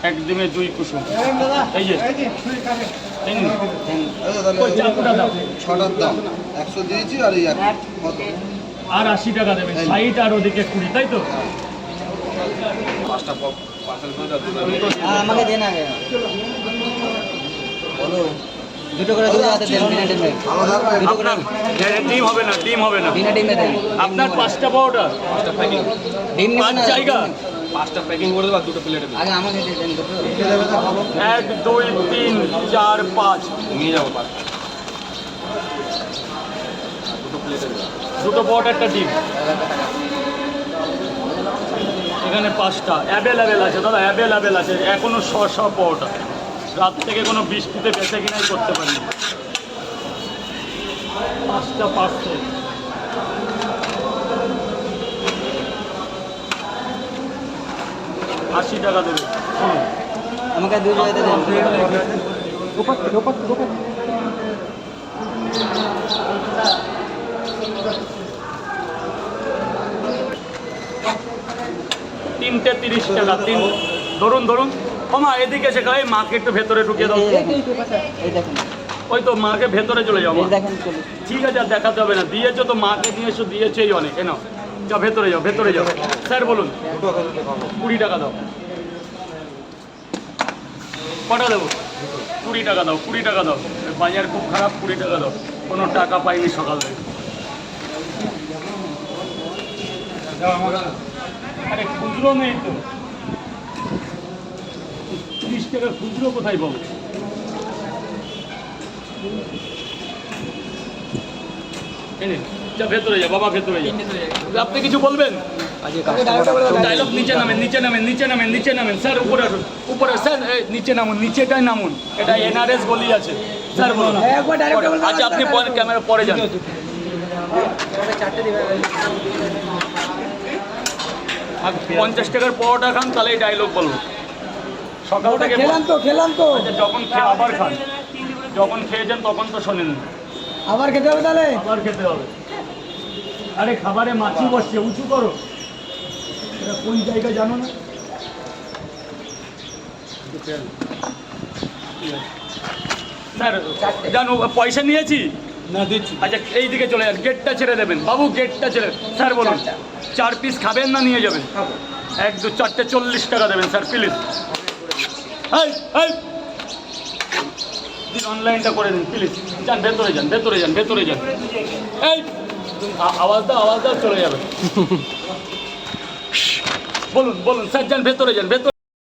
একদমে 2 কুসুম। এই যে 6টার দাম 100 দিয়েছি আর এই কত আর 80 টাকা দেবেন, 60 আর ওদিকে 20, তাই তো? আমাকে দেন আগে বলো। দুটো করে দুটো হাতে দেন বিনা ডিমে। দুটো করে ডিম হবে না, ডিম হবে না, বিনা ডিমে দেন। আপনার 5টা পাউডার, 5টা প্যাকিং ডিম নেবেন 5 না? জায়গা 5টা প্যাকিং করে দেব আর দুটো প্লেটে দেব। আগে আমাকে দিয়ে দেন দুটো। 1 2 3 4 5 নিয়ে যাব 5 দুটো প্লেটে দেব। দুটো পাউডার, একটা ডিম। এখানে 5টা অ্যাভেলেবেল আছে দাদা, অ্যাভেলেবেল আছে এখনো 100 পাউডার। রাত থেকে কোনো বৃষ্টিতে বেঁচে কিনাই করতে পারি। 5টা পার্সেল। $80 দেবে। আমাকে দুই জায়গাতে দেন। তিনটে 30 টাকা। ধরুন ধরুন মা এদিকে এসে খাই, মাকে একটু ভেতরে ঢুকিয়ে দাও। এই দেখেন, ওই তো মাকে ভেতরে চলে যাবো। এই দেখেন চলো। ঠিক আছে, আর দেখাতে হবে না, দিয়েছো তো, মাকে দিয়েছো, দিয়েছেই অনেক। কেন যাও ভেতরে যাও, ভেতরে যাও। স্যার বলুন। 20 টাকা দাও। কটা দেবো? 20 টাকা দাও, 20 টাকা দাও। বাজার খুব খারাপ, 20 টাকা দাও। কোনো টাকা পাইনি সকাল থেকে। আরে খুচরো নেই তো, 30 টাকা খুচরো কোথায় পাবো? ভেতরে যা বাবা, ভেতরে যা। আপনি কিছু বলবেন? ডায়লগ নিচে নামেন, নিচে নামেন, নিচে নামেন, নিচে নামেন। স্যার উপরে আসুন, উপরে। স্যার নিচে নামুন, নিচেটাই নামুন। এটা NRS গলি আছে। স্যার বলুন। আচ্ছা আপনি ক্যামেরা পরে যান। 50 টাকার পরোটা খান, তাহলে এই ডায়লগ বলবো। সকাল থেকে খেলাম তো আচ্ছা, যখন আবার খান, যখন খেয়েছেন তখন তো শোনেন। আবার খেতে হবে তাহলে? আবার খেতে হবে। আরে খাবারে মাছি বসছে, উঁচু করো। এটা কোন জায়গা জানো না? স্যার জানো পয়সা নিয়েছি না দিচ্ছি। আচ্ছা এই দিকে চলে যান, গেটটা ছেড়ে দেবেন বাবু, গেটটা ছেড়ে। স্যার বলুন 4 পিস খাবেন না নিয়ে যাবেন? 1 2 4টে 40 টাকা দেবেন স্যার প্লিজ। অনলাইনটা করে দিন প্লিজ। যান ভেতরে যান, ভেতরে যান, ভেতরে যান। এই আওয়াজ দাও চলে যাবে। বলুন বলুন স্যার, যান ভেতরে যান, ভেতরে।